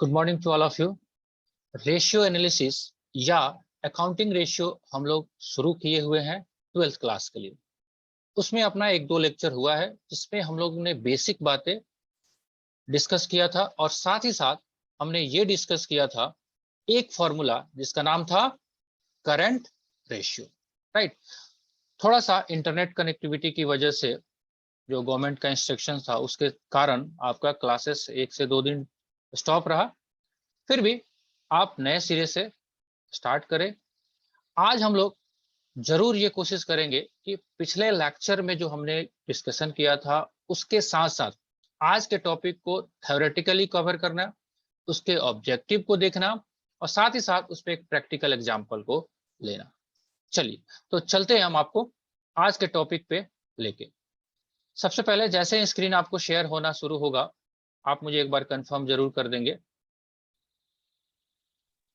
Good morning to all of you. Ratio analysis या accounting ratio हम लोग शुरू किए हुए हैं 12th क्लास के लिए। उसमें अपना एक दो लेक्चर हुआ है जिसमें हम लोग ने बेसिक बातें डिस्कस किया था और साथ ही साथ हमने ये डिस्कस किया था एक फॉर्मूला जिसका नाम था करंट रेशियो। राइट। थोड़ा सा इंटरनेट कनेक्टिविटी की वजह से जो गवर्नमेंट का इंस्ट्रक्शन था उसके कारण आपका क्लासेस 1 से 2 दिन स्टॉप रहा, फिर भी आप नए सिरे से स्टार्ट करें। आज हम लोग जरूर ये कोशिश करेंगे कि पिछले लेक्चर में जो हमने डिस्कशन किया था उसके साथ साथ आज के टॉपिक को थ्योरेटिकली कवर करना, उसके ऑब्जेक्टिव को देखना और साथ ही साथ उस पर एक प्रैक्टिकल एग्जाम्पल को लेना। चलिए तो चलते हैं हम आपको आज के टॉपिक पे लेके। सबसे पहले जैसे स्क्रीन आपको शेयर होना शुरू होगा आप मुझे एक बार कंफर्म जरूर कर देंगे।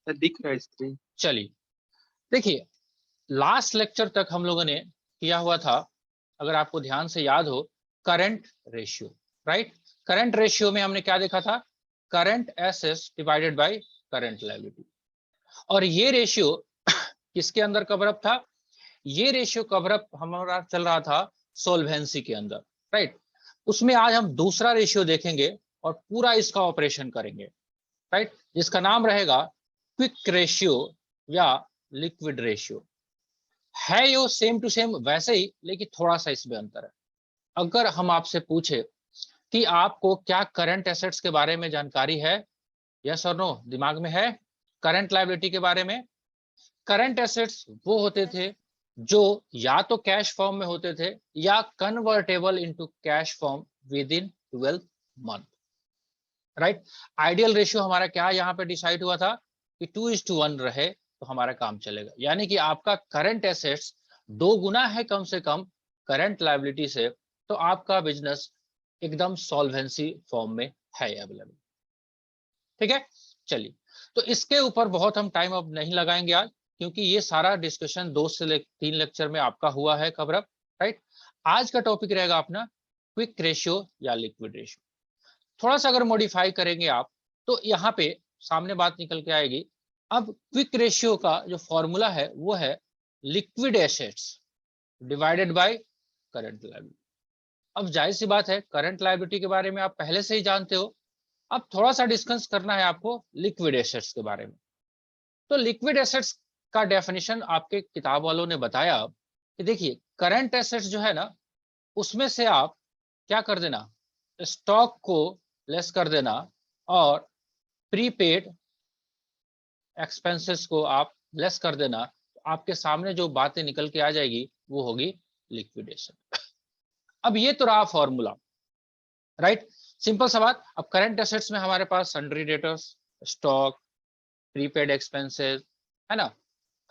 दिख रहा है स्क्रीन। चलिए देखिए, लास्ट लेक्चर तक हम लोगों ने किया हुआ था, अगर आपको ध्यान से याद हो, current ratio. Right. Current ratio में हमने क्या देखा था? Current assets divided by current liability. और ये रेशियो किसके अंदर कवर अप था? ये रेशियो कवर अप हमारा चल रहा था सोल्वेंसी के अंदर। राइट। उसमें आज हम दूसरा रेशियो देखेंगे और पूरा इसका ऑपरेशन करेंगे। राइट। जिसका नाम रहेगा क्विक रेशियो या लिक्विड रेशियो। है यो सेम टू सेम वैसे ही, लेकिन थोड़ा सा इसमें अंतर है। अगर हम आपसे पूछे कि आपको क्या करंट एसेट्स के बारे में जानकारी है, यस और नो, दिमाग में है? करंट लायबिलिटी के बारे में। करंट एसेट्स वो होते थे जो या तो कैश फॉर्म में होते थे या convertible into cash form with in 12 month. Right. Ideal ratio हमारा क्या यहाँ पे डिसाइड हुआ था कि 2:1 रहे तो हमारा काम चलेगा, यानी कि आपका करंट एसेट्स 2 गुना है कम से कम करंट लायबिलिटी से, तो आपका बिजनेस एकदम सॉल्वेंसी फॉर्म में है अवेलेबल। ठीक है। चलिए तो इसके ऊपर बहुत हम टाइम अब नहीं लगाएंगे आज, क्योंकि ये सारा डिस्कशन 2 से 3 लेक्चर में आपका हुआ है कवर अप। राइट। आज का टॉपिक रहेगा अपना क्विक रेशियो या लिक्विड रेशियो। थोड़ा सा अगर मॉडिफाई करेंगे आप तो यहाँ पे सामने बात निकल के आएगी। अब क्विक रेशियो का जो फॉर्मूला है वो है liquid assets divided by current liability. अब जाहिर सी बात है करंट लायबिलिटी के बारे में आप पहले से ही जानते हो, अब थोड़ा सा डिस्कस करना है आपको लिक्विड एसेट्स के बारे में। तो लिक्विड एसेट्स का डेफिनेशन आपके किताब वालों ने बताया कि देखिए करंट एसेट्स जो है ना, उसमें से आप क्या कर देना, स्टॉक को लेस कर देना और प्रीपेड एक्सपेंसेस को आप लेस कर देना, तो आपके सामने जो बातें निकल के आ जाएगी वो होगी लिक्विडेशन। अब ये तो रहा फॉर्मूला। राइट। सिंपल सा बात। अब करंट एसेट्स में हमारे पास sundry debtors, stock, prepaid expenses, है ना,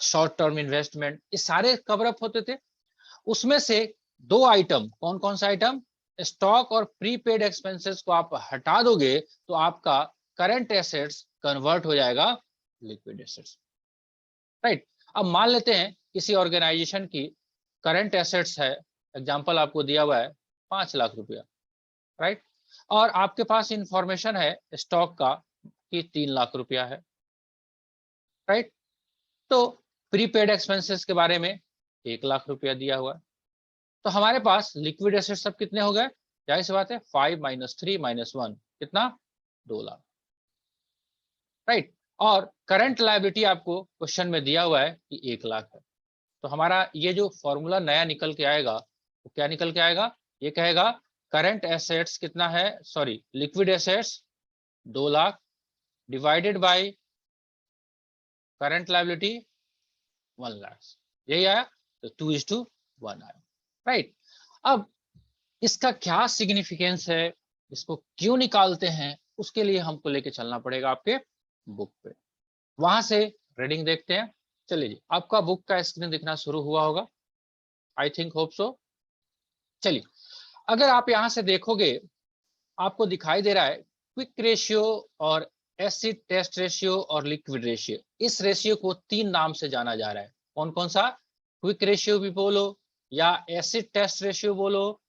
शॉर्ट टर्म इन्वेस्टमेंट, ये सारे कवर अप होते थे। उसमें से 2 आइटम, कौन कौन सा आइटम? स्टॉक और प्रीपेड एक्सपेंसेस को आप हटा दोगे तो आपका करंट एसेट्स कन्वर्ट हो जाएगा लिक्विड एसेट्स। राइट। अब मान लेते हैं किसी ऑर्गेनाइजेशन की करंट एसेट्स है, एग्जांपल आपको दिया हुआ है 5 लाख रुपया। राइट। और आपके पास इंफॉर्मेशन है स्टॉक का कि 3 लाख रुपया है। राइट। तो प्रीपेड एक्सपेंसेस के बारे में 1 लाख रुपया दिया हुआ है, तो हमारे पास लिक्विड एसेट्स सब कितने हो गए? जाहिर सी बात है 5 - 3 - 1 कितना? 2 लाख। राइट। और करंट लायबिलिटी आपको क्वेश्चन में दिया हुआ है कि 1 लाख है। तो हमारा ये जो फॉर्मूला नया निकल के आएगा वो क्या निकल के आएगा? ये कहेगा करंट एसेट्स कितना है, sorry liquid assets 2 lakh divided by current liability 1 lakh. यही आया, तो 2:1 आया। राइट। अब इसका क्या सिग्निफिकेंस है, इसको क्यों निकालते हैं, उसके लिए हमको लेके चलना पड़ेगा आपके बुक पे। वहां से रीडिंग देखते हैं। चलिए जी, आपका बुक का स्क्रीन दिखना शुरू हुआ होगा, आई थिंक होप सो। चलिए, अगर आप यहां से देखोगे आपको दिखाई दे रहा है क्विक रेशियो और एसिड टेस्ट रेशियो और लिक्विड रेशियो। इस रेशियो को 3 नाम से जाना जा रहा है। कौन कौन सा? क्विक रेशियो भी बोलो, या एसिड टेस्ट रेशियो बोलो,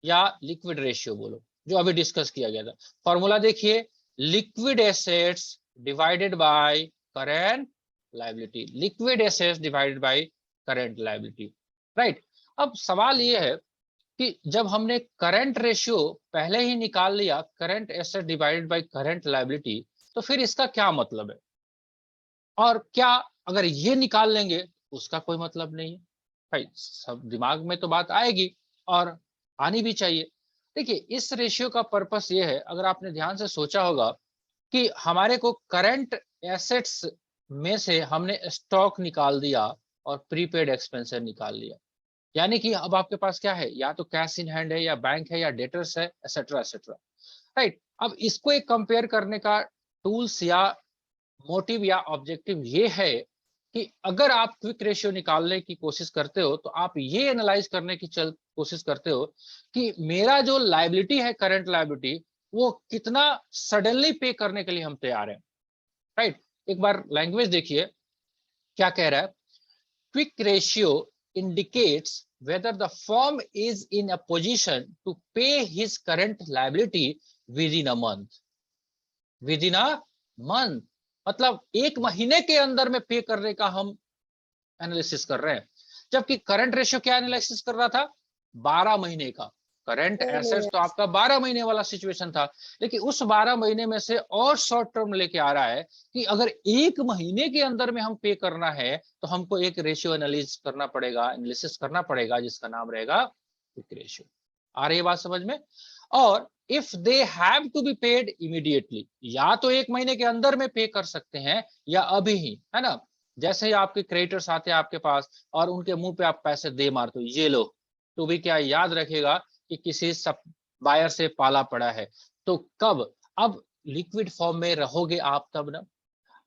या लिक्विड रेशियो बोलो, जो अभी डिस्कस किया गया था। फॉर्मूला देखिए, liquid assets divided by current liability, liquid assets divided by current liability, right. अब सवाल ये है कि जब हमने करंट रेशियो पहले ही निकाल लिया, current asset divided by current liability, तो फिर इसका क्या मतलब है? और क्या अगर ये निकाल लेंगे उसका कोई मतलब नहीं है? भाई सब दिमाग में तो बात आएगी और आनी भी चाहिए। देखिए इस रेशियो का पर्पस ये है, अगर आपने ध्यान से सोचा होगा कि हमारे को करंट एसेट्स में से हमने स्टॉक निकाल दिया और प्रीपेड एक्सपेंसेस निकाल लिया, यानी कि अब आपके पास क्या है, या तो कैश इन हैंड है या बैंक है या डेटर्स है, एसेट्रा एसेट्रा, राइट। अब इसको एक कंपेयर करने का टूल्स या मोटिव या ऑब्जेक्टिव ये है कि अगर आप क्विक रेशियो निकालने की कोशिश करते हो तो आप ये एनालाइज करने की कोशिश करते हो कि मेरा जो लायबिलिटी है, करंट लायबिलिटी, वो कितना सडनली पे करने के लिए हम तैयार हैं, राइट। एक बार लैंग्वेज देखिए क्या कह रहा है। Quick ratio indicates whether the firm is in a position to pay his current liability within a month, within a month, मतलब एक महीने के अंदर में पे करने का हम एनालिसिस कर रहे हैं, जबकि करंट रेशियो क्या एनालिसिस कर रहा था, 12 महीने का। करंट एसेट्स तो आपका 12 महीने वाला सिचुएशन था, लेकिन उस 12 महीने में से और शॉर्ट टर्म लेके आ रहा है कि अगर एक महीने के अंदर में हम पे करना है तो हमको एक रेशियो एनालिस करना पड़ेगा, एनालिसिस करना पड़ेगा, जिसका नाम रहेगा क्विक रेशियो। आ रही है बात समझ में? और if they have to be paid immediately, या तो एक महीने के अंदर में पे कर सकते हैं या अभी ही, है ना। जैसे ही आपके क्रेडिटर्स आते हैं आपके पास और उनके मुंह पे आप पैसे दे मारते हो, ये लो, तो भी क्या याद रखेगा कि किसी सब बायर से पाला पड़ा है, तो कब, अब लिक्विड फॉर्म में रहोगे आप तब ना।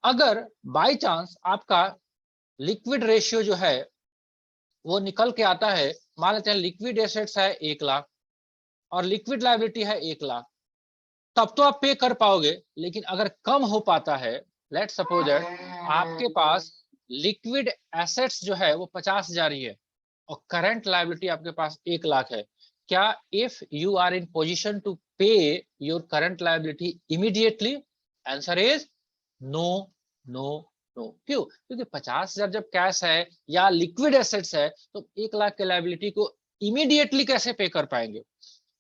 अगर बाय चांस आपका लिक्विड रेशियो जो है वो निकल के आता है, मान लेते हैं लिक्विड एसेट्स है 1 लाख और लिक्विड लायबिलिटी है 1 लाख, तब तो आप पे कर पाओगे। लेकिन अगर कम हो पाता है, लेट सपोज दैट आपके पास लिक्विड एसेट्स जो है वो 50,000 ही है और करंट लायबिलिटी आपके पास 1 लाख है, क्या if you are in position to pay your current liability immediately? Answer is no, no, no. क्यों? क्योंकि 50,000 जब कैश है या लिक्विड एसेट्स है तो 1 लाख के लायबिलिटी को इमीडिएटली कैसे पे कर पाएंगे?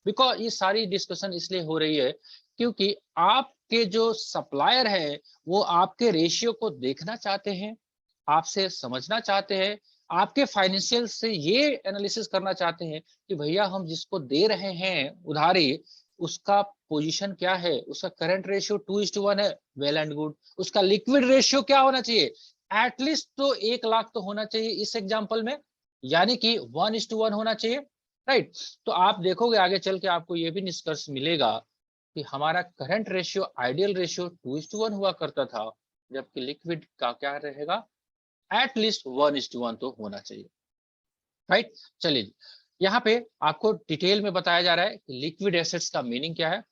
बिकॉज ये सारी डिस्कशन इसलिए हो रही है क्योंकि आपके जो सप्लायर है वो आपके रेशियो को देखना चाहते हैं, आपसे समझना चाहते हैं, आपके फाइनेंशियल से ये एनालिसिस करना चाहते हैं कि भैया हम जिसको दे रहे हैं उधारी, उसका पोजीशन क्या है, उसका करंट रेशियो 2:1 है, वेल एंड गुड। उसका लिक्विड रेशियो क्या होना चाहिए, एटलीस्ट तो 1 लाख तो होना चाहिए इस एग्जाम्पल में, यानी कि 1:1 होना चाहिए, राइट। तो आप देखोगे आगे चल के आपको ये भी निष्कर्ष मिलेगा कि हमारा करंट रेशियो, आइडियल रेशियो 2:1 हुआ करता था, जबकि लिक्विड का क्या रहेगा, एटलीस्ट 1:1 तो होना चाहिए, राइट। चलिए यहाँ पे आपको डिटेल में बताया जा रहा है कि लिक्विड एसेट्स का मीनिंग क्या है।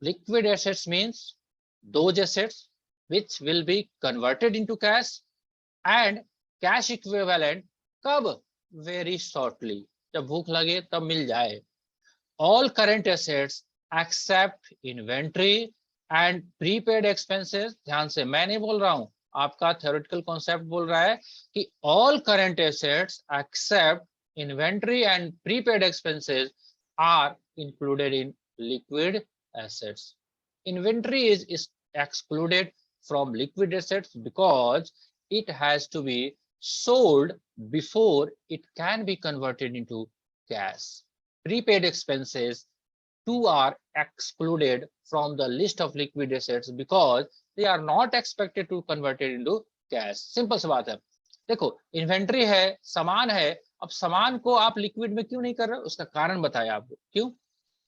Liquid assets means those assets which will be converted into cash and cash equivalent, कब, वेरी शॉर्टली, जब भूख लगे तब मिल जाए। All current assets except inventory and prepaid expenses, ध्यान से मैं नहीं बोल रहा हूं, आपका थ्योरेटिकल कॉन्सेप्ट बोल रहा है कि all current assets except inventory and prepaid expenses are included in liquid assets. Inventory is excluded from liquid assets because it has to be sold before it can be converted into cash. Prepaid expenses too are excluded from the list of liquid assets because they are not expected to convert it into cash. Simple सी बात है। देखो inventory है, सामान है, अब सामान को आप लिक्विड में क्यों नहीं कर रहे, उसका कारण बताया आपको। क्यों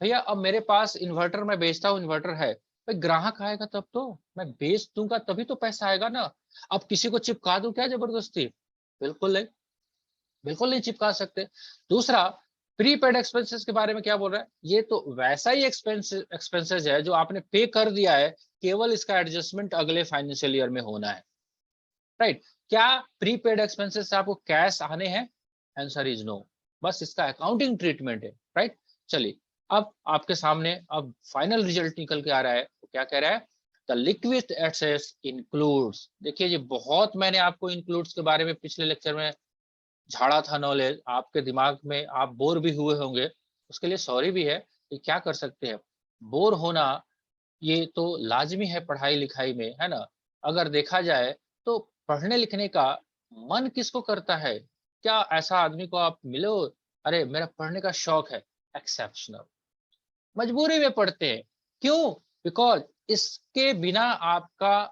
भैया, अब मेरे पास इन्वर्टर मैं बेचता हूँ, इन्वर्टर है भाई, ग्राहक आएगा तब तो मैं बेच दूंगा, तभी तो पैसा आएगा ना। अब किसी को चिपका दूं क्या जबरदस्ती? बिल्कुल नहीं, बिल्कुल नहीं चिपका सकते। दूसरा, प्रीपेड एक्सपेंसेस के बारे में क्या बोल रहा है, ये तो वैसा ही एक्सपेंसेस है जो आपने पे कर दिया है, केवल इसका एडजस्टमेंट अगले फाइनेंशियल ईयर में होना है, राइट। क्या प्रीपेड एक्सपेंसेस से आपको कैश आने हैं? आंसर इज नो, बस इसका अकाउंटिंग ट्रीटमेंट है, राइट। चलिए अब आपके सामने अब फाइनल रिजल्ट निकल के आ रहा है, तो क्या कह रहा है, द लिक्विड एसेट्स इंक्लूड्स, देखिए जी बहुत मैंने आपको इंक्लूड्स के बारे में पिछले लेक्चर में झाड़ा था नॉलेज, आपके दिमाग में आप बोर भी हुए होंगे, उसके लिए सॉरी भी है कि क्या कर सकते हैं, बोर होना ये तो लाजमी है पढ़ाई लिखाई में, है ना। अगर देखा जाए तो पढ़ने लिखने का मन किसको करता है, क्या ऐसा आदमी को आप मिलो, अरे मेरा पढ़ने का शौक है, एक्सेप्शनल, मजबूरी में पढ़ते हैं, क्यों, बिकॉज इसके बिना आपका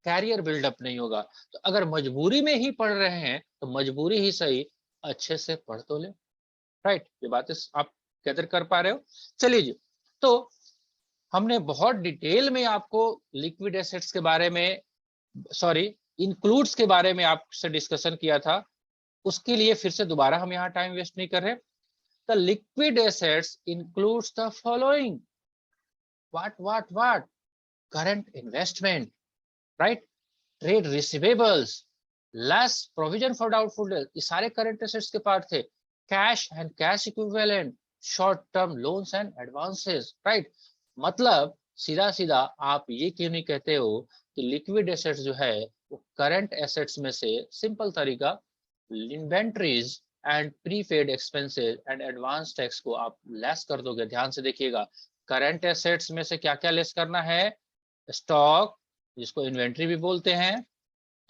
कैरियर बिल्डअप नहीं होगा। तो अगर मजबूरी में ही पढ़ रहे हैं तो मजबूरी ही सही, अच्छे से पढ़ तो ले, राइट, ये बातें आप गैदर कर पा रहे हो। चलिए जी, तो हमने बहुत डिटेल में आपको लिक्विड एसेट्स के बारे में, सॉरी इंक्लूड्स के बारे में आपसे डिस्कशन किया था, उसके लिए फिर से दोबारा हम यहाँ टाइम वेस्ट नहीं कर रहे। The liquid assets includes the following, what current investment, right, trade receivables, less provision for doubtful debt, ये सारे करंट एसेट्स के पार्ट थे। Cash and cash equivalent, short term loans and advances, right. मतलब सीधा सीधा आप ये क्यों नहीं कहते हो कि लिक्विड एसेट्स जो है वो करंट एसेट्स में से, सिंपल तरीका, inventories and prepaid expenses and advance tax को आप लेस कर दोगे। ध्यान से देखिएगा, करंट एसेट्स में से क्या क्या लेस करना है, स्टॉक जिसको इन्वेंट्री भी बोलते हैं,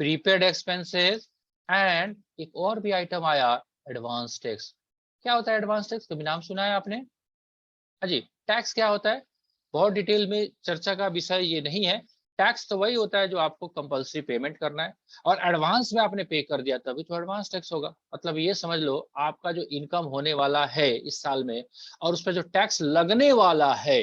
प्रीपेड एक्सपेंसेस, एंड एक और भी आइटम आया एडवांस टैक्स। क्या होता है एडवांस टैक्स, कभी नाम सुना है आपने? हाँ जी, टैक्स क्या होता है, बहुत डिटेल में चर्चा का विषय ये नहीं है। टैक्स तो वही होता है जो आपको कंपलसरी पेमेंट करना है, और एडवांस में आपने पे कर दिया तभी तो एडवांस टैक्स होगा। मतलब ये समझ लो आपका जो इनकम होने वाला है इस साल में, और उस पर जो टैक्स लगने वाला है,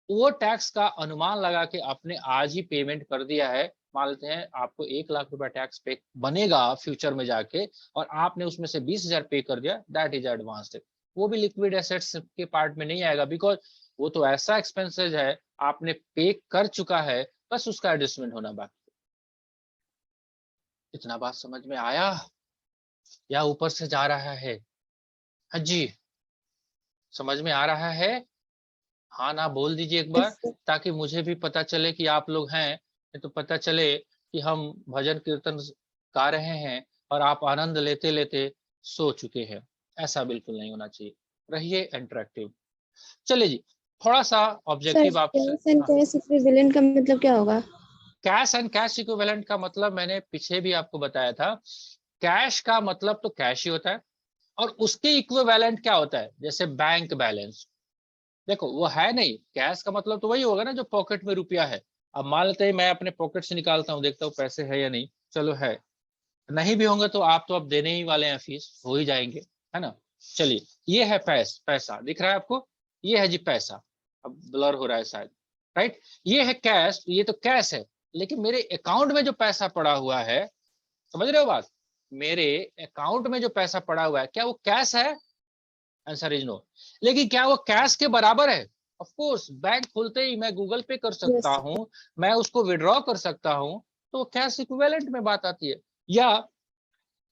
वो टैक्स का अनुमान लगा के आपने आज ही पेमेंट कर दिया है। मान लेते हैं आपको 1 लाख रुपया टैक्स पे बनेगा फ्यूचर में जाके, और आपने उसमें से 20,000 पे कर दिया, दैट इज एडवांस टैक्स। वो भी लिक्विड एसेट्स के पार्ट में नहीं आएगा, बिकॉज वो तो ऐसा एक्सपेंसेस है आपने पे कर चुका है, बस उसका एडजस्टमेंट होना बाकी। इतना बात समझ में आया या ऊपर से जा रहा है? हाँ जी, समझ में आ रहा है? हाँ ना बोल दीजिए एक बार, ताकि मुझे भी पता चले कि आप लोग हैं, नहीं तो पता चले कि हम भजन कीर्तन गा रहे हैं और आप आनंद लेते लेते सो चुके हैं। ऐसा बिल्कुल नहीं होना चाहिए, रहिए इंटरेक्टिव। चलिए जी, थोड़ा सा सर ऑब्जेक्टिव आपसे। कैश एंड कैश इक्विवेलेंट का मतलब क्या होगा? कैश एंड कैश इक्विवेलेंट का मतलब मैंने पीछे भी आपको बताया था, कैश का मतलब तो कैश ही होता है, और उसके इक्विवेलेंट क्या होता है, जैसे बैंक बैलेंस। देखो वो है नहीं, कैश का मतलब तो वही होगा ना जो पॉकेट में रुपया है। अब मान लेते हैं मैं अपने पॉकेट से निकालता हूँ, देखता हूँ पैसे है या नहीं, चलो है, नहीं भी होंगे तो आप तो अब देने ही वाले हैं, फीस हो ही जाएंगे, है ना। चलिए, ये है पैसा दिख रहा है आपको, ये है जी पैसा, अब ब्लर हो रहा है शायद, राइट। ये है कैश, ये तो कैश है, लेकिन मेरे अकाउंट में जो पैसा पड़ा हुआ है, समझ रहे हो बात, मेरे अकाउंट में जो पैसा पड़ा हुआ है क्या वो कैश है? Answer is no. लेकिन क्या वो कैश के बराबर है? ऑफ कोर्स, बैंक खुलते ही मैं गूगल पे कर सकता यस। हूं, मैं उसको विड्रॉ कर सकता हूं, तो कैश इक्विवेलेंट में बात आती है। या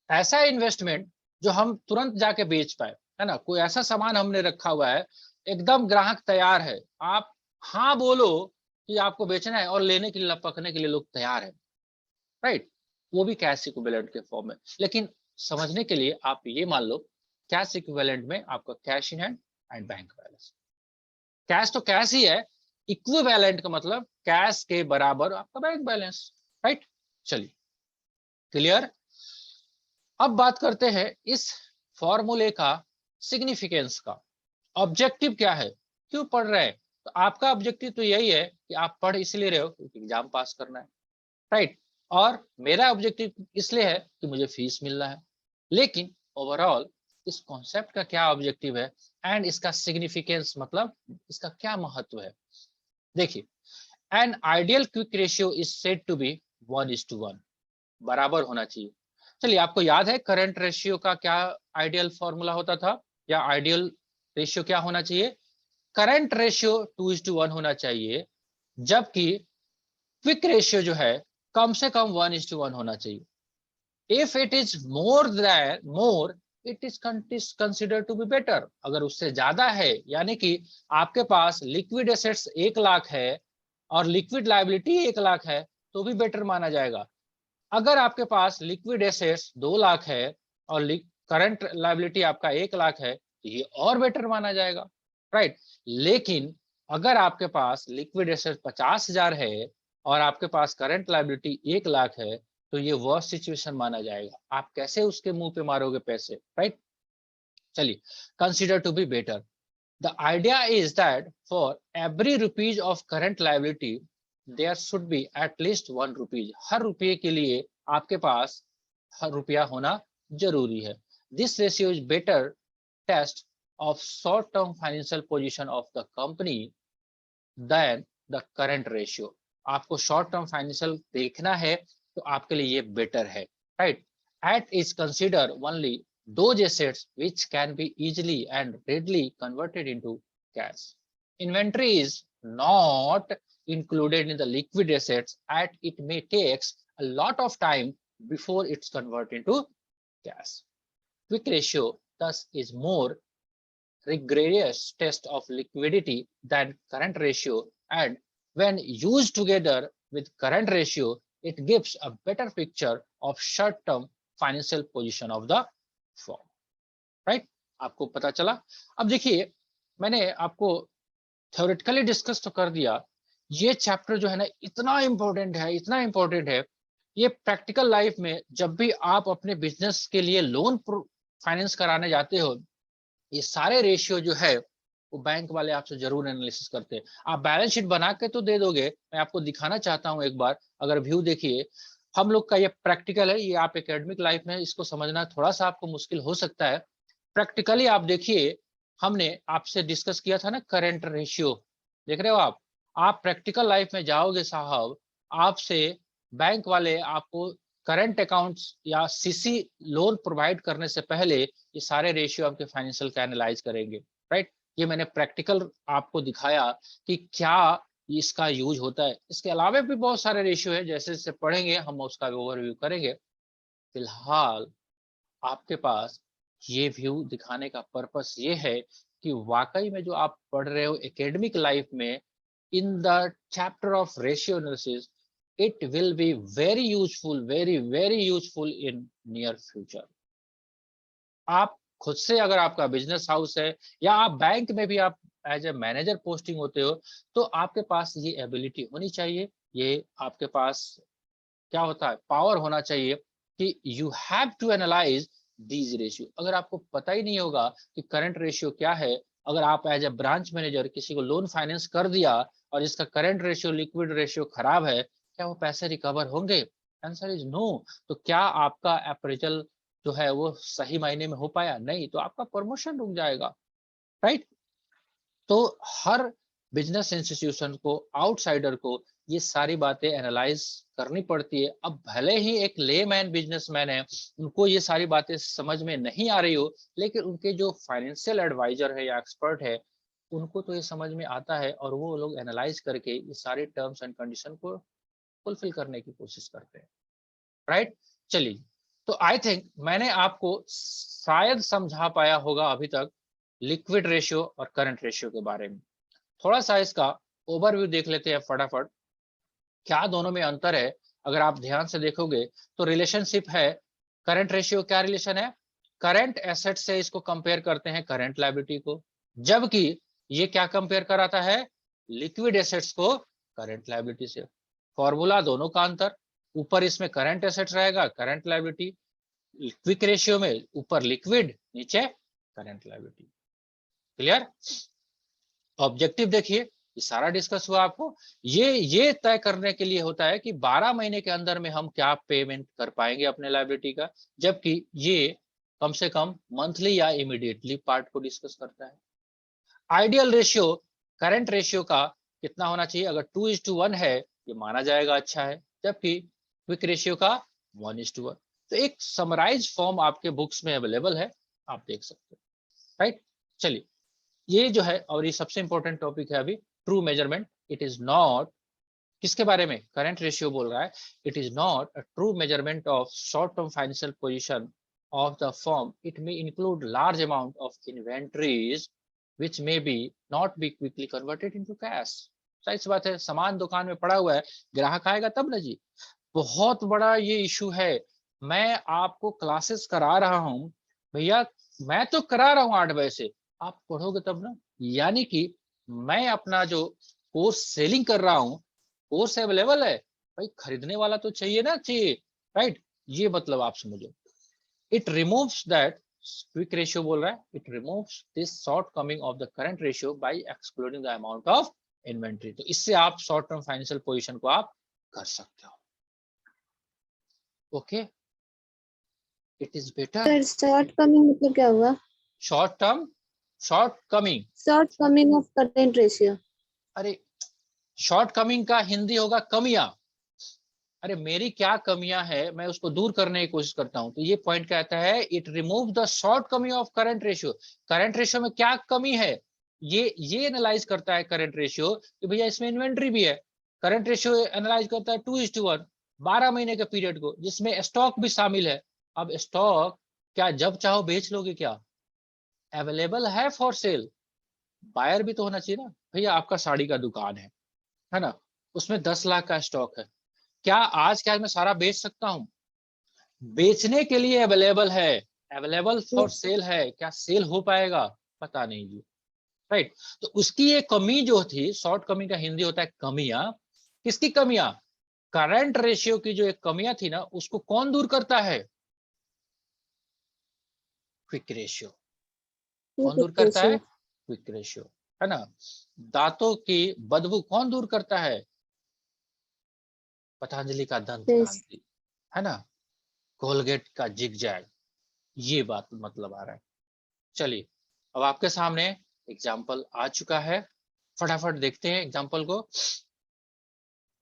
ऐसा इन्वेस्टमेंट जो हम तुरंत जाके बेच पाए, है ना, कोई ऐसा सामान हमने रखा हुआ है, एकदम ग्राहक तैयार है, आप हाँ बोलो कि आपको बेचना है और लेने के लिए लपकने के लिए लोग तैयार है, राइट, वो भी कैश इक्विवेलेंट के फॉर्म में। लेकिन समझने के लिए आप ये मान लो, कैश इक्विवेलेंट में आपका cash in hand and bank balance, cash तो कैश ही है, इक्विवेलेंट का मतलब कैश के बराबर आपका बैंक बैलेंस, राइट। चलिए, क्लियर। अब बात करते हैं इस फॉर्मूले का सिग्निफिकेंस का, ऑब्जेक्टिव क्या है, क्यों पढ़ रहे हैं। तो आपका ऑब्जेक्टिव तो यही है कि आप पढ़ इसलिए रहे हो क्योंकि एग्जाम पास करना है, राइट। और मेरा ऑब्जेक्टिव इसलिए है कि मुझे फीस मिलना है। लेकिन ओवरऑल इस कॉन्सेप्ट का क्या ऑब्जेक्टिव है एंड इसका सिग्निफिकेंस, मतलब इसका क्या महत्व है। देखिए, an ideal quick ratio is said to be 1:1, बराबर होना चाहिए। चलिए, आपको याद है करंट रेशियो का क्या आइडियल फॉर्मूला होता था, या आइडियल रेशियो क्या होना चाहिए? करंट रेशियो 2:1 होना चाहिए, जबकि क्विक रेशियो जो है कम से कम 1:1 होना चाहिए। If it is more it is consider to be better. अगर उससे ज्यादा है, यानी कि आपके पास लिक्विड एसेट्स 1 लाख है और लिक्विड लायबिलिटी 1 लाख है तो भी बेटर माना जाएगा। अगर आपके पास लिक्विड एसेट्स 2 लाख है और करंट लायबिलिटी आपका 1 लाख है तो ये और बेटर माना जाएगा, राइट। लेकिन अगर आपके पास लिक्विड एसेट्स 50,000 है और आपके पास करंट लायबिलिटी 1 लाख है तो ये वर्स्ट सिचुएशन माना जाएगा। आप कैसे उसके मुंह पे मारोगे पैसे, राइट। चलिए, consider to be better. The idea is that for every rupees of current liability, there should be at least 1 rupees. हर रुपये के लिए आपके पास हर रुपया होना जरूरी है। This ratio is better test of short-term financial position of the company than the current ratio. आपको short term financial देखना है तो आपके लिए ये better है, right? At is consider only those assets which can be easily and readily converted into cash. Inventory is not included in the liquid assets as it may takes a lot of time before it's converted into cash. Quick ratio thus is more rigorous test of liquidity than current ratio, and when used together with current ratio it gives a better picture of short term financial position of the firm, right? आपको पता चला। अब देखिए, मैंने आपको theoretically discuss तो कर दिया, ये चैप्टर जो है ना इतना इंपॉर्टेंट है, इतना इंपॉर्टेंट है। ये प्रैक्टिकल लाइफ में जब भी आप अपने बिजनेस के लिए लोन फाइनेंस कराने जाते हो, ये सारे रेशियो जो है वो बैंक वाले आपसे जरूर एनालिसिस करते हैं। आप बैलेंस शीट बना के तो दे दोगे, मैं आपको दिखाना चाहता हूं एक बार। अगर व्यू देखिए, हम लोग का ये प्रैक्टिकल है, ये आप एकेडमिक लाइफ में इसको समझना थोड़ा सा आपको मुश्किल हो सकता है। प्रैक्टिकली आप देखिए, हमने आपसे डिस्कस किया था ना करंट रेशियो, देख रहे हो आप प्रैक्टिकल लाइफ में जाओगे साहब, आपसे बैंक वाले आपको करंट अकाउंट्स या सीसी लोन प्रोवाइड करने से पहले ये सारे रेशियो आपके फाइनेंशियल का एनालाइज करेंगे, राइट। ये मैंने प्रैक्टिकल आपको दिखाया कि क्या इसका यूज होता है। इसके अलावा भी बहुत सारे रेशियो है, जैसे जैसे पढ़ेंगे हम उसका ओवरव्यू करेंगे। फिलहाल आपके पास ये व्यू दिखाने का पर्पस ये है कि वाकई में जो आप पढ़ रहे हो एकेडमिक लाइफ में in the chapter of ratio analysis, it will be very useful, very useful in near future. आप खुद से अगर आपका बिजनेस हाउस है या आप बैंक में भी आप एज ए मैनेजर पोस्टिंग होते हो तो आपके पास ये एबिलिटी होनी चाहिए, ये आपके पास क्या होता है पावर होना चाहिए कि you have to analyse these ratio. अगर आपको पता ही नहीं होगा कि करंट रेशियो क्या है, अगर आप एज ए ब्रांच मैनेजर किसी को लोन फाइनेंस कर दिया और इसका करंट रेशियो लिक्विड रेशियो खराब है, क्या वो पैसे रिकवर होंगे? Answer is no. तो क्या आपका अप्रेजल जो है वो सही मायने में हो पाया? नहीं, तो आपका प्रमोशन रुक जाएगा, राइट। तो हर बिजनेस इंस्टीट्यूशन को, आउटसाइडर को ये सारी बातें एनालाइज करनी पड़ती है। अब भले ही एक लेमैन बिजनेसमैन है, उनको ये सारी बातें समझ में नहीं आ रही हो, लेकिन उनके जो फाइनेंशियल एडवाइजर है या एक्सपर्ट है उनको तो ये समझ में आता है और वो लोग एनालाइज करके ये सारे टर्म्स एंड कंडीशन को फुलफिल करने की कोशिश करते हैं, राइट। चलिए, तो आई थिंक मैंने आपको शायद समझा पाया होगा अभी तक लिक्विड रेशियो और करंट रेशियो के बारे में। थोड़ा सा इसका ओवरव्यू देख लेते हैं फटाफट, क्या दोनों में अंतर है। अगर आप ध्यान से देखोगे तो रिलेशनशिप है, करंट रेशियो क्या रिलेशन है, करंट एसेट से इसको कंपेयर करते हैं करंट लायबिलिटी को, जबकि ये क्या कंपेयर कराता है, लिक्विड एसेट्स को करंट लायबिलिटी से। फॉर्मूला दोनों का अंतर, ऊपर इसमें करंट एसेट्स रहेगा, करंट लायबिलिटी, क्विक रेशियो में ऊपर लिक्विड नीचे करंट लायबिलिटी। क्लियर? ऑब्जेक्टिव देखिए, ये सारा डिस्कस हुआ आपको, ये तय करने के लिए होता है कि 12 महीने के अंदर में हम क्या पेमेंट कर पाएंगे अपने लायबिलिटी का, जबकि ये कम से कम मंथली या इमीडिएटली पार्ट को डिस्कस करता है। आइडियल रेशियो करंट रेशियो का कितना होना चाहिए, अगर 2:1 है ये माना जाएगा अच्छा है, जबकि क्विक रेशियो का 1:1। तो एक समराइज फॉर्म आपके बुक्स में अवेलेबल है, आप देख सकते हो, राइट। चलिए, ये जो है और ये सबसे इंपॉर्टेंट टॉपिक है अभी, true measurement. It is not, किसके बारे में, करंट रेशियो बोल रहा है, it is not a true measurement of short term financial position of the firm. It may include large amount of inventories which may be not be quickly converted into cash. सही सी बात है, सामान दुकान में पड़ा हुआ है, ग्राहक आएगा तब ना जी। बहुत बड़ा ये इशू है। मैं आपको क्लासेस करा रहा हूँ भैया, मैं तो करा रहा हूँ 8 बजे से, आप पढ़ोगे तब ना। यानी कि मैं अपना जो कोर्स सेलिंग कर रहा हूँ, कोर्स अवेलेबल है भाई, खरीदने वाला तो चाहिए ना, चाहिए, राइट। ये मतलब आप समझो, it removes that quick ratio बोल रहा है, it removes this short coming of the current ratio by excluding the amount of inventory. तो इससे आप शॉर्ट टर्म फाइनेंशियल पोजीशन को आप कर सकते हो। Okay, it is better. Sir short coming मतलब क्या होगा? Short term, short coming, short coming of current ratio. अरे शॉर्ट कमिंग का हिंदी होगा कमियां। अरे मेरी क्या कमियां है, मैं उसको दूर करने की कोशिश करता हूं। तो ये पॉइंट कहता है इट रिमूव द शॉर्ट कमी of current ratio. Current ratio में क्या कमी है, ये एनालाइज करता है करंट रेशियो कि भैया इसमें इन्वेंट्री भी है। करंट रेशियो एनालाइज करता है 2:1, 12 महीने के पीरियड को, जिसमें स्टॉक भी शामिल है। अब स्टॉक क्या जब चाहो बेच लोगे क्या? अवेलेबल है फॉर सेल, बायर भी तो होना चाहिए ना। भैया आपका साड़ी का दुकान है ना, उसमें 10 लाख का स्टॉक है, क्या आज क्या मैं सारा बेच सकता हूं? बेचने के लिए अवेलेबल है, अवेलेबल फॉर सेल है, क्या सेल हो पाएगा? पता नहीं जी, राइट। तो उसकी ये कमी जो थी, शॉर्ट कमी का हिंदी होता है कमियां। किसकी कमियां? करंट रेशियो की जो एक कमियां थी ना, उसको कौन दूर करता है? Quick ratio. कौन दूर करता है? रेशियो। क्विक रेशियो, है ना। दांतों की बदबू कौन दूर करता है? पतंजलि का दंत कांति, है ना, कोलगेट का जिगजैग। ये बात मतलब आ रहा है। चलिए, अब आपके सामने एग्जाम्पल आ चुका है, फटाफट देखते हैं एग्जाम्पल को।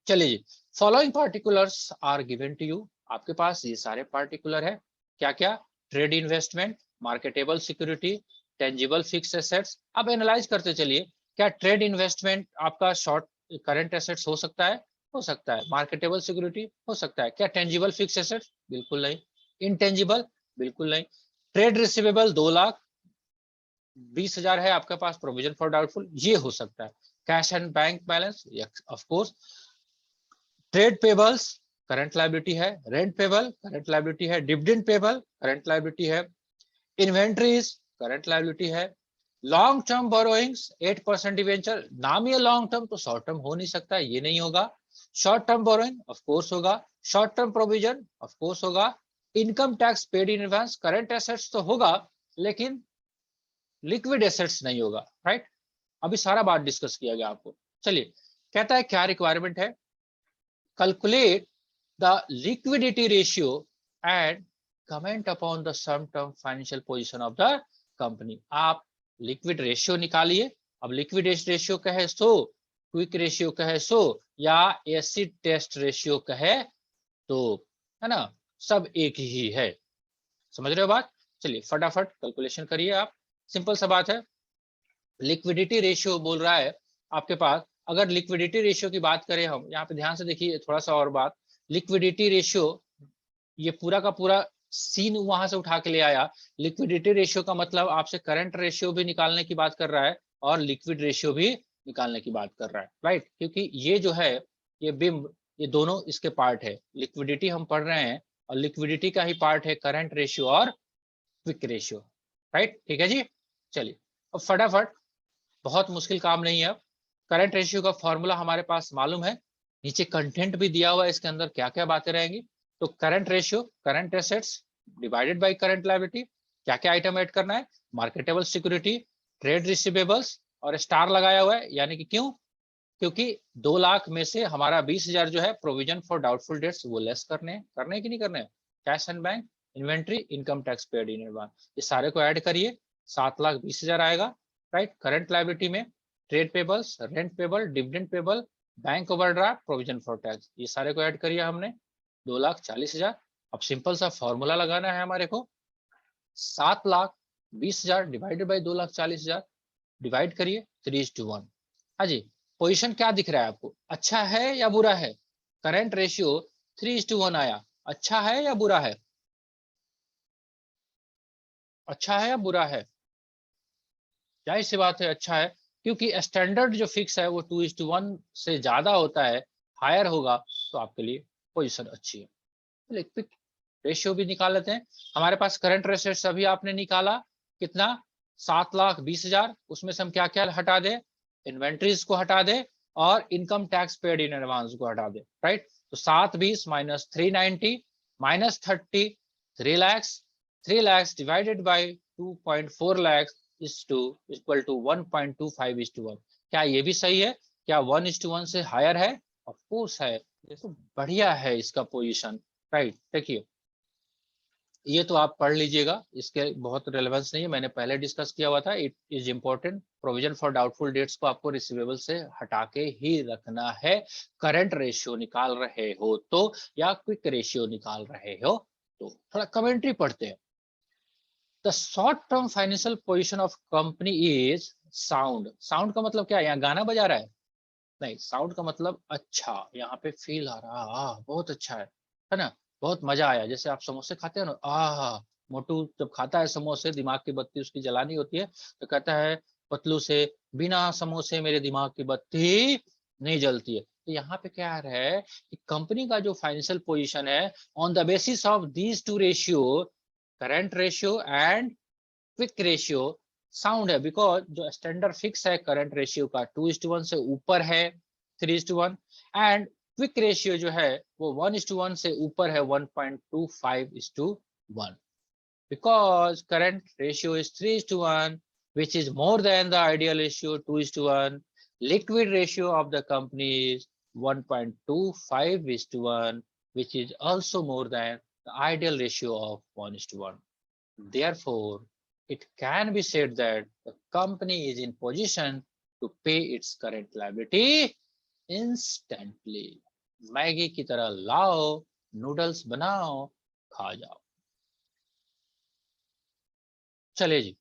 चलिए जी, following particulars are given to you. आपके पास ये सारे पार्टिकुलर है, क्या क्या? Trade investment, marketable security, tangible fix assets. अब एनालाइज करते चलिए, क्या ट्रेड इन्वेस्टमेंट आपका शॉर्ट करंट एसेट्स हो सकता है? हो सकता है। मार्केटेबल सिक्योरिटी हो सकता है। क्या टेंजिबल फिक्स एसेट्स? बिल्कुल नहीं। इंटेंजिबल? बिल्कुल नहीं। ट्रेड रिसीवेबल 2,20,000 है आपके पास, प्रोविजन फॉर डाउटफुल, ये हो सकता है। Cash and bank balance, of course. Trade payables current liability है, रेंट पेबल करंट लायबिलिटी है, डिविडेंड पेबल करंट लायबिलिटी है, इन्वेंट्रीज करंट लायबिलिटी है, लॉन्ग टर्म बोरोइंग्स 8% डिवेंचर। नाम ये लॉन्ग टर्म, तो शॉर्ट टर्म हो नहीं सकता, ये नहीं होगा। Short term borrowing of course होगा, short term provision of course होगा, income tax paid in advance, current assets तो होगा लेकिन लिक्विड एसेट्स नहीं होगा, राइट। अभी सारा बात डिस्कस किया गया आपको। चलिए, कहता है क्या रिक्वायरमेंट है? Calculate the liquidity ratio and comment upon the some term financial position of the company. आप लिक्विड रेशियो निकालिए। अब लिक्विड रेशियो कहे सो, क्विक रेशियो कहे सो, या एसिड टेस्ट रेशियो कहे तो, है ना, सब एक ही है। समझ रहे हो बात? चलिए फटाफट कैलकुलेशन करिए आप। सिंपल सा बात है, लिक्विडिटी रेशियो बोल रहा है आपके पास। अगर लिक्विडिटी रेशियो की बात करें हम, यहाँ पे ध्यान से देखिए थोड़ा सा और बात। लिक्विडिटी रेशियो, ये पूरा का पूरा सीन वहां से उठा के ले आया। लिक्विडिटी रेशियो का मतलब आपसे करंट रेशियो भी निकालने की बात कर रहा है और लिक्विड रेशियो भी निकालने की बात कर रहा है, राइट। क्योंकि ये जो है, ये बिंब, ये दोनों इसके पार्ट है। लिक्विडिटी हम पढ़ रहे हैं और लिक्विडिटी का ही पार्ट है करंट रेशियो और क्विक रेशियो, राइट। ठीक है जी। चलिए अब फटाफट, बहुत मुश्किल काम नहीं है। अब करंट रेशियो का फॉर्मूला हमारे पास मालूम है, नीचे कंटेंट भी दिया हुआ है, इसके अंदर क्या क्या बातें रहेंगी। तो current ratio, current assets divided by current liability, क्या क्या आइटम ऐड करना है? मार्केटेबल सिक्योरिटी, ट्रेड रिसीवेबल्स, और स्टार लगाया हुआ है, यानी कि क्यों? क्योंकि 2 लाख में से हमारा 20,000 जो है प्रोविजन फॉर डाउटफुल डेट्स वो लेस करने कि नहीं करने? Cash and bank, inventory, income tax paid in advance, ये सारे को ऐड करिए, 7,20,000 आएगा, राइट। करंट लायबिलिटी में trade payables, rent payable, dividend payable, bank overdraft, provision for tax, ये सारे को ऐड करिए हमने, 2,40,000। अब सिंपल सा फॉर्मूला लगाना है हमारे को, 7,20,000 डिवाइडेड बाई 2,40,000, डिवाइड करिए 3:1। हाँ जी, पोजीशन क्या दिख रहा है आपको, अच्छा है या बुरा है? करंट रेशियो 3:1 आया, अच्छा है या बुरा है? अच्छा है या बुरा है? जाहिर सी बात है अच्छा है। क्योंकि स्टैंडर्ड जो फिक्स है वो 2:1 से ज्यादा होता है, हायर होगा तो आपके लिए पोजीशन अच्छी है। तो क्विक रेशियो भी निकाल लेते हैं। हमारे पास करंट रेशियो अभी आपने निकाला कितना, 7,20,000। उसमें से हम क्या क्या हटा दें, इन्वेंट्रीज को हटा दें और income tax paid in advance को हटा दें, राइट। तो 720 minus 390 minus 30, 3 lakhs, 3 lakhs divided by 2.4 lakhs is to equal to 1.25:1। क्या ये भी सही है? क्या 1:1 से हायर है? ऑफ कोर्स है, ये तो बढ़िया है इसका पोजीशन, राइट। देखिए ये तो आप पढ़ लीजिएगा, इसके बहुत रेलेवेंस नहीं है, मैंने पहले डिस्कस किया हुआ था। It is important, provision for doubtful debts को आपको रिसीवेबल से हटा के ही रखना है, करंट रेशियो निकाल रहे हो तो या क्विक रेशियो निकाल रहे हो तो। थोड़ा कमेंट्री पढ़ते हैं। The short term financial position of company is sound. Sound का मतलब क्या है? यहाँ गाना बजा रहा है? नहीं, साउंड का मतलब अच्छा, यहाँ पे फील आ रहा, बहुत अच्छा है ना, बहुत मजा आया। जैसे आप समोसे खाते हो ना, मोटू जब खाता है समोसे, दिमाग की बत्ती उसकी जलानी होती है तो कहता है पतलू से, बिना समोसे मेरे दिमाग की बत्ती नहीं जलती है। तो यहाँ पे क्या है कि कंपनी का जो फाइनेंशियल पोजीशन है, on the basis of these two ratio, current ratio and quick ratio, sound है। बिकॉज जो स्टैंडर्ड फिक्स है करंट रेशियो का 2:1 से ऊपर है 3:1, एंड क्विक रेशियो जो है वो 1:1 से ऊपर है 1.25:1। because current ratio is 3:1, which is more than the ideal ratio 2:1. Liquid ratio of the company is 1.25:1, which is also more than the ideal ratio of 1:1. Therefore, it can be said that the company is in position to pay its current liability instantly. Maggi की तरह लाओ, noodles बनाओ, खा जाओ। चलिए जी,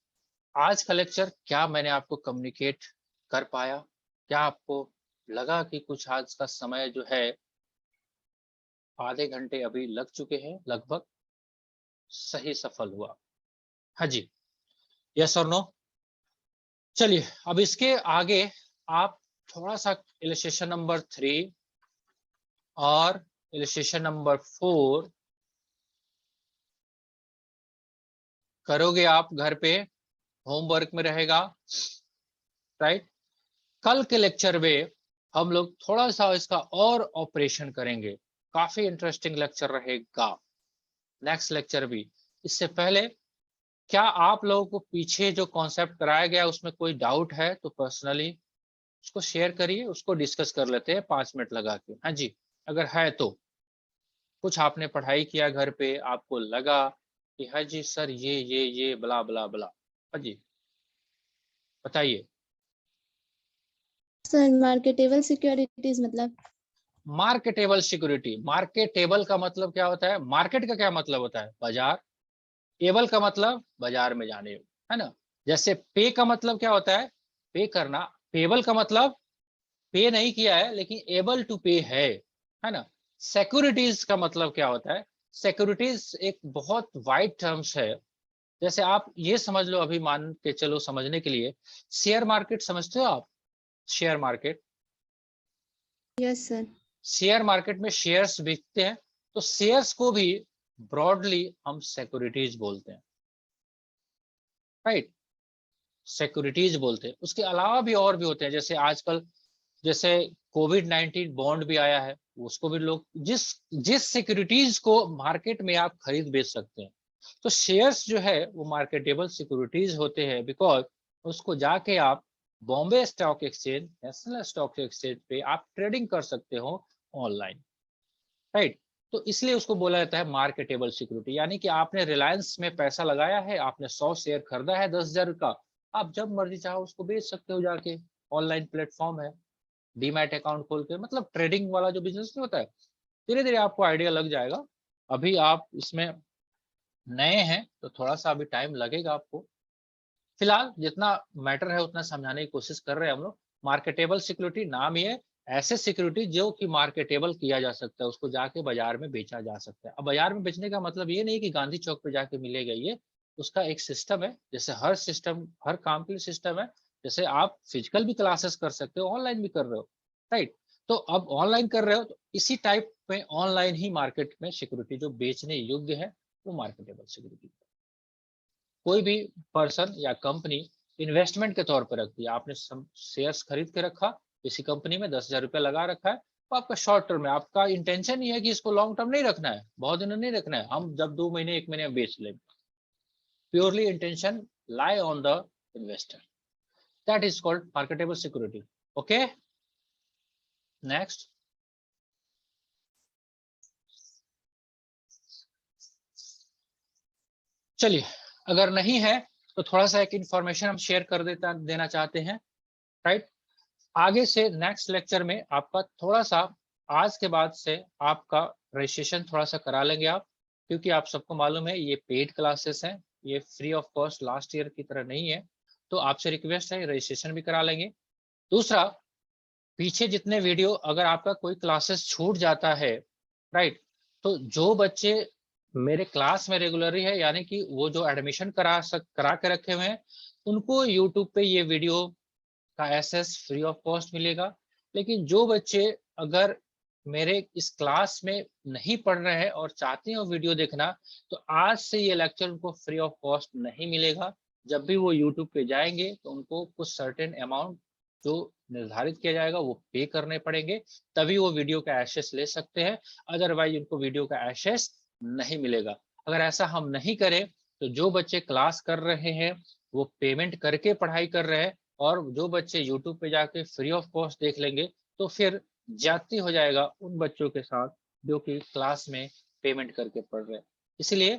आज का lecture क्या मैंने आपको कम्युनिकेट कर पाया? क्या आपको लगा कि कुछ आज का समय जो है, आधे घंटे अभी लग चुके हैं लगभग, सही सफल हुआ? हाँ जी, यस और नो? चलिए अब इसके आगे आप थोड़ा सा इलस्ट्रेशन नंबर 3 और इलस्ट्रेशन नंबर 4 करोगे आप घर पे, होमवर्क में रहेगा, राइट। कल के लेक्चर में हम लोग थोड़ा सा इसका और ऑपरेशन करेंगे, काफी इंटरेस्टिंग लेक्चर रहेगा नेक्स्ट लेक्चर भी। इससे पहले क्या आप लोगों को पीछे जो कॉन्सेप्ट कराया गया उसमें कोई डाउट है तो पर्सनली उसको शेयर करिए, उसको डिस्कस कर लेते हैं 5 मिनट लगा के। हाँ जी, अगर है तो कुछ आपने पढ़ाई किया घर पे, आपको लगा कि हाँ जी सर ये बला बला बला, हाँ जी बताइए। सर मार्केटेबल सिक्योरिटीज मतलब? मार्केटेबल सिक्योरिटी, मार्केटेबल का मतलब क्या होता है? मार्केट का क्या मतलब होता है? बाजार। एबल का मतलब बाजार में जाने, है ना। जैसे पे का मतलब क्या होता है? पे करना। पेबल का मतलब पे नहीं किया है लेकिन एबल टू पे है ना। सिक्योरिटीज का मतलब क्या होता है? सिक्योरिटीज एक बहुत वाइड टर्म्स है। जैसे आप ये समझ लो, अभी मान के चलो समझने के लिए, शेयर मार्केट समझते हो आप? Share market, yes sir. Share market में शेयर्स बिकते हैं, तो शेयर्स को भी ब्रॉडली हम सिक्योरिटीज बोलते हैं, राइट। सिक्योरिटीज बोलते हैं। उसके अलावा भी और भी होते हैं, जैसे आजकल जैसे कोविड-19 बॉन्ड भी आया है, उसको भी लोग जिस जिस सिक्योरिटीज को मार्केट में आप खरीद बेच सकते हैं। तो शेयर्स जो है वो मार्केटेबल सिक्योरिटीज होते हैं, बिकॉज उसको जाके आप Bombay stock exchange, national stock exchange पे आप ट्रेडिंग कर सकते हो ऑनलाइन, राइट। तो इसलिए उसको बोला जाता है मार्केटेबल सिक्योरिटी। यानी कि आपने रिलायंस में पैसा लगाया है, आपने 100 शेयर खरीदा है 10,000 का, आप जब मर्जी चाहो उसको बेच सकते हो जाके, ऑनलाइन प्लेटफॉर्म है, डीमैट अकाउंट खोल के। मतलब ट्रेडिंग वाला जो बिजनेस नहीं होता है, धीरे धीरे आपको आइडिया लग जाएगा। अभी आप इसमें नए हैं तो थोड़ा सा अभी टाइम लगेगा आपको। फिलहाल जितना मैटर है उतना समझाने की कोशिश कर रहे हैं हम लोग। मार्केटेबल सिक्योरिटी नाम ये, ऐसे सिक्योरिटी जो कि मार्केटेबल किया जा सकता है, उसको जाके बाजार में बेचा जा सकता है। अब बाजार में बेचने का मतलब ये नहीं कि गांधी चौक पे जाके मिलेगा, ये उसका एक सिस्टम है। जैसे हर सिस्टम, हर काम के लिए सिस्टम है, जैसे आप फिजिकल भी क्लासेस कर सकते हो, ऑनलाइन भी कर रहे हो, राइट। तो अब ऑनलाइन कर रहे हो तो इसी टाइप में ऑनलाइन ही मार्केट में सिक्योरिटी जो बेचने योग्य है वो मार्केटेबल सिक्योरिटी। कोई भी पर्सन या कंपनी इन्वेस्टमेंट के तौर पर रखती है, आपने शेयर्स खरीद के रखा किसी कंपनी में, 10,000 रुपया लगा रखा है, तो आपका शॉर्ट टर्म में, आपका इंटेंशन ये है कि इसको लॉन्ग टर्म नहीं रखना है, बहुत दिन नहीं रखना है, हम जब 2 महीने 1 महीने में बेच लें। Purely intention lie on the investor, that is called marketable security. Okay, next. चलिए, अगर नहीं है तो थोड़ा सा एक इंफॉर्मेशन हम शेयर कर देना चाहते हैं, राइट। आगे से नेक्स्ट लेक्चर में आपका थोड़ा सा, आज के बाद से आपका रजिस्ट्रेशन थोड़ा सा करा लेंगे आप, क्योंकि आप सबको मालूम है ये पेड क्लासेस हैं, ये free of cost last year की तरह नहीं है, तो आपसे रिक्वेस्ट है रजिस्ट्रेशन भी करा लेंगे। दूसरा, पीछे जितने वीडियो अगर आपका कोई क्लासेस छूट जाता है, राइट, तो जो बच्चे मेरे क्लास में रेगुलरली है, यानी कि वो जो एडमिशन करा के रखे हुए हैं, उनको यूट्यूब पे ये वीडियो का एक्सेस फ्री ऑफ कॉस्ट मिलेगा। लेकिन जो बच्चे अगर मेरे इस क्लास में नहीं पढ़ रहे हैं और चाहते हैं वो वीडियो देखना, तो आज से ये लेक्चर उनको फ्री ऑफ कॉस्ट नहीं मिलेगा। जब भी वो यूट्यूब पे जाएंगे तो उनको कुछ सर्टेन अमाउंट जो निर्धारित किया जाएगा वो पे करने पड़ेंगे, तभी वो वीडियो का एक्सेस ले सकते हैं, अदरवाइज उनको वीडियो का एक्सेस नहीं मिलेगा। अगर ऐसा हम नहीं करें तो जो बच्चे क्लास कर रहे हैं वो पेमेंट करके पढ़ाई कर रहे हैं, और जो बच्चे यूट्यूब पे जाके फ्री ऑफ कॉस्ट देख लेंगे, तो फिर ज्यादती हो जाएगा उन बच्चों के साथ जो कि क्लास में पेमेंट करके पढ़ रहे हैं। इसलिए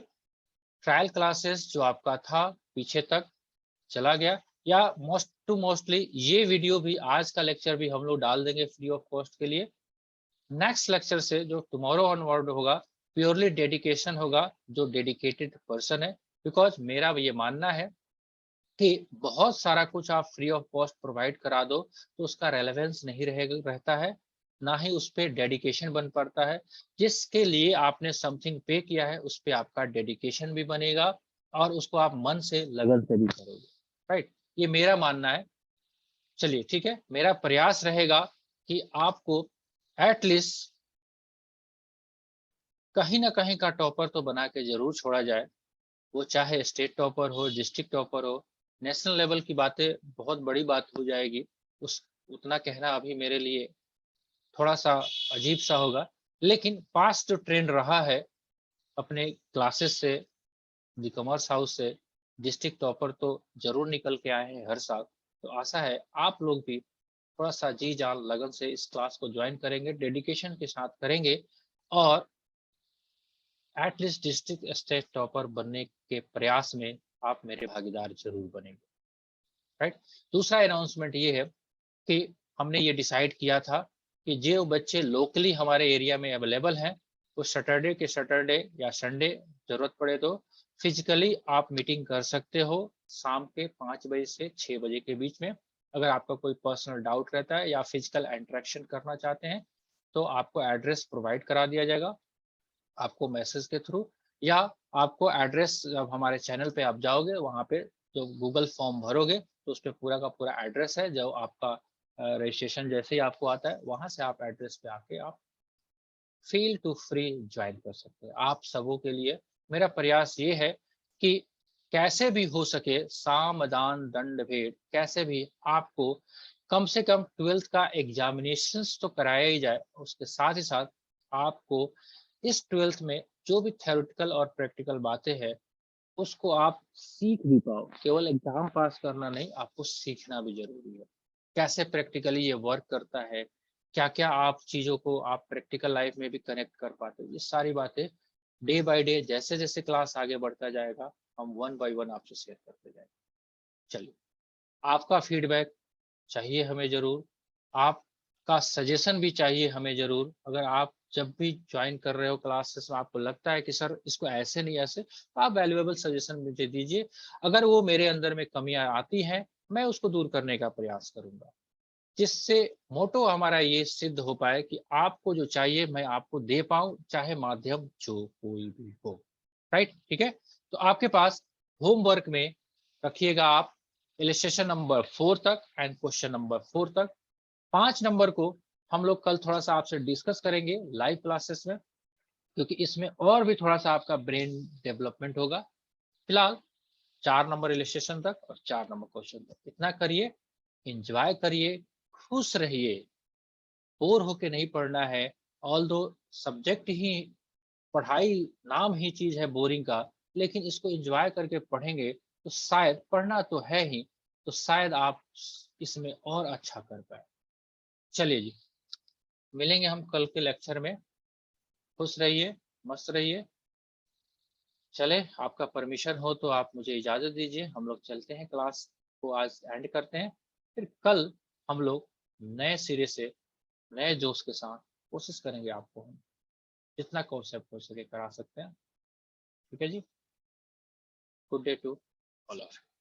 ट्रायल क्लासेस जो आपका था पीछे तक चला गया, या मोस्टली ये वीडियो भी, आज का लेक्चर भी हम लोग डाल देंगे फ्री ऑफ कॉस्ट के लिए। नेक्स्ट लेक्चर से जो टुमारो ऑनवर्ड होगा, प्योरली डेडिकेशन होगा, जो डेडिकेटेड पर्सन है, बिकॉज मेरा ये मानना है कि बहुत सारा कुछ आप फ्री ऑफ कॉस्ट प्रोवाइड करा दो तो उसका रेलेवेंस नहीं रहता है, ना ही उस पर डेडिकेशन बन पाता है। जिसके लिए आपने समथिंग पे किया है उस पर आपका डेडिकेशन भी बनेगा और उसको आप मन से लगन से भी करोगे, राइट। ये मेरा मानना है। चलिए ठीक है, मेरा प्रयास रहेगा कि आपको एटलीस्ट कहीं ना कहीं का टॉपर तो बना के जरूर छोड़ा जाए, वो चाहे स्टेट टॉपर हो, डिस्ट्रिक्ट टॉपर हो, नेशनल लेवल की बातें बहुत बड़ी बात हो जाएगी, उस उतना कहना अभी मेरे लिए थोड़ा सा अजीब सा होगा। लेकिन पास्ट जो ट्रेंड रहा है अपने क्लासेस से, दी कॉमर्स हाउस से, डिस्ट्रिक्ट टॉपर तो जरूर निकल के आए हैं हर साल। तो आशा है आप लोग भी थोड़ा सा जी जान लगन से इस क्लास को ज्वाइन करेंगे, डेडिकेशन के साथ करेंगे, और एटलीस्ट डिस्ट्रिक्ट स्टेट टॉपर बनने के प्रयास में आप मेरे भागीदार जरूर बनेंगे, राइट। दूसरा अनाउंसमेंट ये है कि हमने ये डिसाइड किया था कि जो बच्चे लोकली हमारे एरिया में अवेलेबल हैं, वो सैटरडे के सैटरडे या संडे जरूरत पड़े तो फिजिकली आप मीटिंग कर सकते हो, शाम के 5 बजे से 6 बजे के बीच में। अगर आपका कोई पर्सनल डाउट रहता है या फिजिकल इंटरेक्शन करना चाहते हैं तो आपको एड्रेस प्रोवाइड करा दिया जाएगा, आपको मैसेज के थ्रू, या आपको एड्रेस जब हमारे चैनल पे आप जाओगे वहाँ पे जो गूगल फॉर्म भरोगे तो उस पर पूरा का पूरा एड्रेस है, जो आपका रजिस्ट्रेशन जैसे ही आपको आता है वहां से आप एड्रेस पे आके आप फील टू फ्री ज्वाइन कर सकते हैं। आप सबों के लिए मेरा प्रयास ये है कि कैसे भी हो सके, साम दान दंड भेद, कैसे भी आपको कम से कम 12th का एग्जामिनेशन तो कराया ही जाए, उसके साथ ही साथ आपको इस 12th में जो भी थ्योरेटिकल और प्रैक्टिकल बातें हैं उसको आप सीख भी पाओ। केवल एग्जाम पास करना नहीं, आपको सीखना भी जरूरी है, कैसे प्रैक्टिकली ये वर्क करता है, क्या क्या आप चीजों को आप प्रैक्टिकल लाइफ में भी कनेक्ट कर पाते हो। ये सारी बातें डे बाय डे जैसे जैसे क्लास आगे बढ़ता जाएगा हम वन बाय वन आपसे शेयर करते जाएंगे। चलिए, आपका फीडबैक चाहिए हमें जरूर, आपका सजेशन भी चाहिए हमें जरूर। अगर आप जब भी ज्वाइन कर रहे हो क्लासेस में आपको लगता है कि सर इसको ऐसे नहीं ऐसे, तो आप वैल्यूएबल सजेशन मुझे दीजिए। अगर वो मेरे अंदर में कमियां आती हैं मैं उसको दूर करने का प्रयास करूंगा, जिससे मोटो हमारा ये सिद्ध हो पाए कि आपको जो चाहिए मैं आपको दे पाऊं, चाहे माध्यम जो कोई भी हो, राइट। ठीक है, तो आपके पास होमवर्क में रखिएगा आप इलिस्ट्रेशन नंबर 4 तक एंड क्वेश्चन नंबर 4 तक। 5 नंबर को हम लोग कल थोड़ा सा आपसे डिस्कस करेंगे लाइव क्लासेस में, क्योंकि इसमें और भी थोड़ा सा आपका ब्रेन डेवलपमेंट होगा। फिलहाल 4 नंबर इलिस्ट्रेशन तक और 4 नंबर क्वेश्चन तक इतना करिए, एंजॉय करिए, खुश रहिए, बोर होके नहीं पढ़ना है। ऑल दो सब्जेक्ट ही, पढ़ाई नाम ही चीज है बोरिंग का, लेकिन इसको एंजॉय करके पढ़ेंगे तो शायद, पढ़ना तो है ही, तो शायद आप इसमें और अच्छा कर पाए। चलिए जी, मिलेंगे हम कल के लेक्चर में। खुश रहिए, मस्त रहिए। चले, आपका परमिशन हो तो आप मुझे इजाजत दीजिए, हम लोग चलते हैं, क्लास को आज एंड करते हैं। फिर कल हम लोग नए सिरे से, नए जोश के साथ कोशिश करेंगे आपको हम जितना कॉन्सेप्ट हो सके करा सकते हैं। ठीक है जी, good day to all of you.